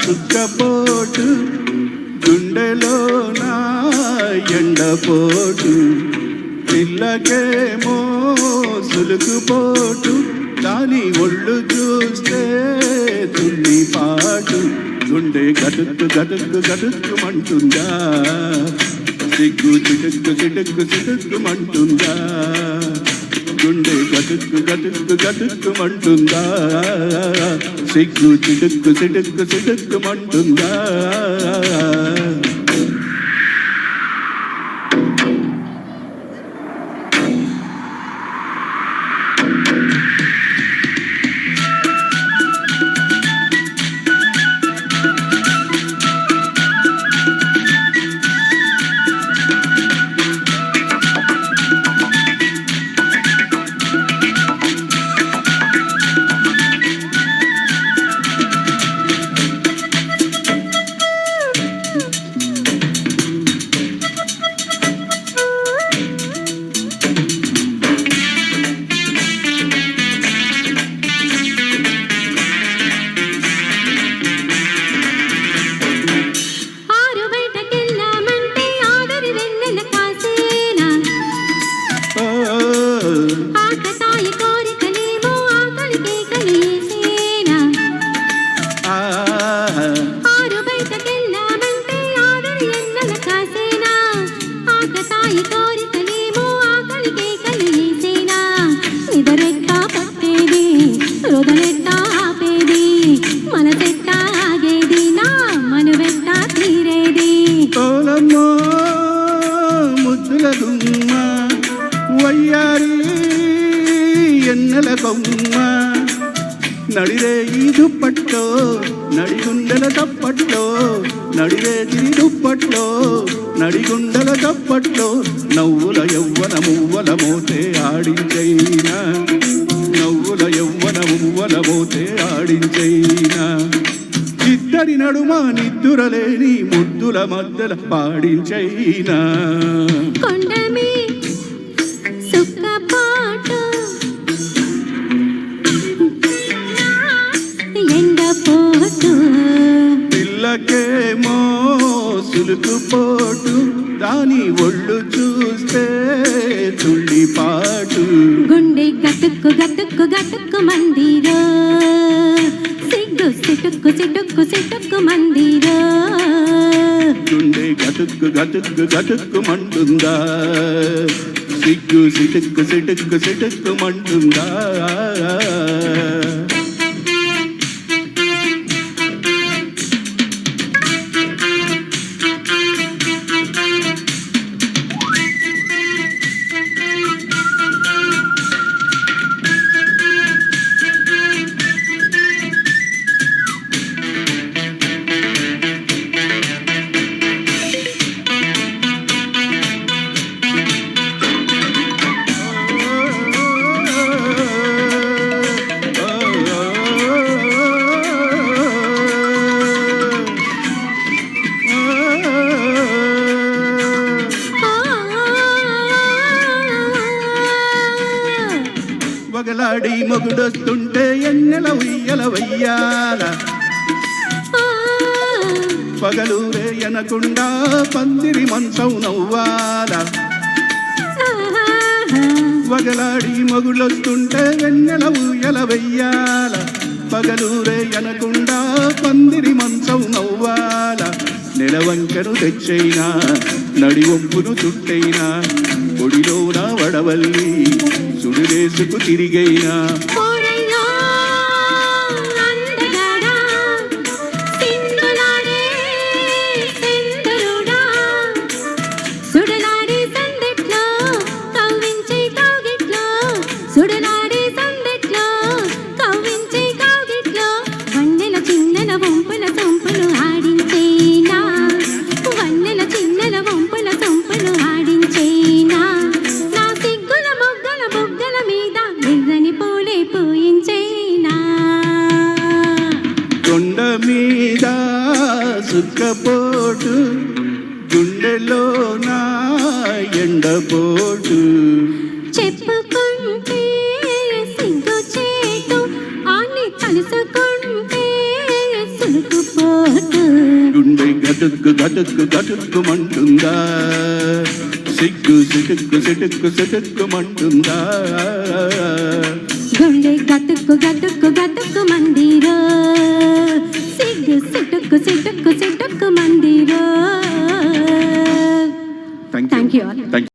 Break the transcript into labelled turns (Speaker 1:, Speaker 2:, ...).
Speaker 1: సుక్కపోటు గుండెలోన ఎండపోటు పిల్లకేమో సులుకుపోటు దాని ఒళ్ళు చూస్తే తుల్లిపాటు గుండె గటుక్కు గటుక్కు గటుక్కుమంటుందా సిగ్గు చిటుక్కు చిటుక్కు చిటుక్కుమంటుందా గుండె గటుక్కు గటుక్కు గటుక్కుమంటుందా సిగ్గు చిటుక్కు చిటుక్కు చిటుక్కుమంటుందా ఎన్నెల కొమ్మ నడిరే ఈ దుప్పట్లో నడిగుండెల తప్పట్లో నడిరే తిరి దుప్పట్లో నడిగుండెల తప్పట్లో నవ్వుల యవ్వన మువ్వల మోతే ఆడించైనా నవ్వుల యవ్వన మువ్వల మోతే ఆడించైనా ఇద్దరి నడుమ నిద్దురలేని ముద్దుల మధ్యల పాడించైనా పిల్లకేమో సులుకుపోటు దాని ఒళ్ళు చూస్తే తుళ్ళిపాటు
Speaker 2: గుండె గటుక్కు గటుక్కు గటుక్కు మందిరో సిగ్గు సిటుక్కు సిటుక్కు సిటుక్కు మందిరో
Speaker 1: గుండె గటుక్కు గటుక్కు గటుక్కు మంటుందా సిగ్గు సిటుక్కు సిటుక్కు సిటుక్కు మంటుందా వగలాడి మొగుడొస్తుంటే ఎన్నెల ఉయ్యల వయ్యాల పగలూరే ఎనకుండా పందిరి మంచం నవ్వాల వగలాడి మొగుడొస్తుంటే వెన్నెల ఉయ్యల వయ్యాల పగలూరే ఎనకుండా పందిరి మంచం నవ్వాల నెలవంకను తెచ్చైనా నడి వంపును చుట్టైనా ఒడిలోన వడవల్లి సుడిలేసుకు తిరిగైనా మీద సుక్కపోటు గుండెలోన ఎండపోటు
Speaker 2: చెప్పుకుంటే సిగ్గు చేటు అని కలుసుకుంటే సులుకుపోటు
Speaker 1: గటుక్కు గటుక్కు గటుక్కుమంటుందా సిగ్గు సిటుక్కు సిటుక్కు సిటుక్కుమంటుందా
Speaker 2: గుండె గతుక్కు గతుక్కు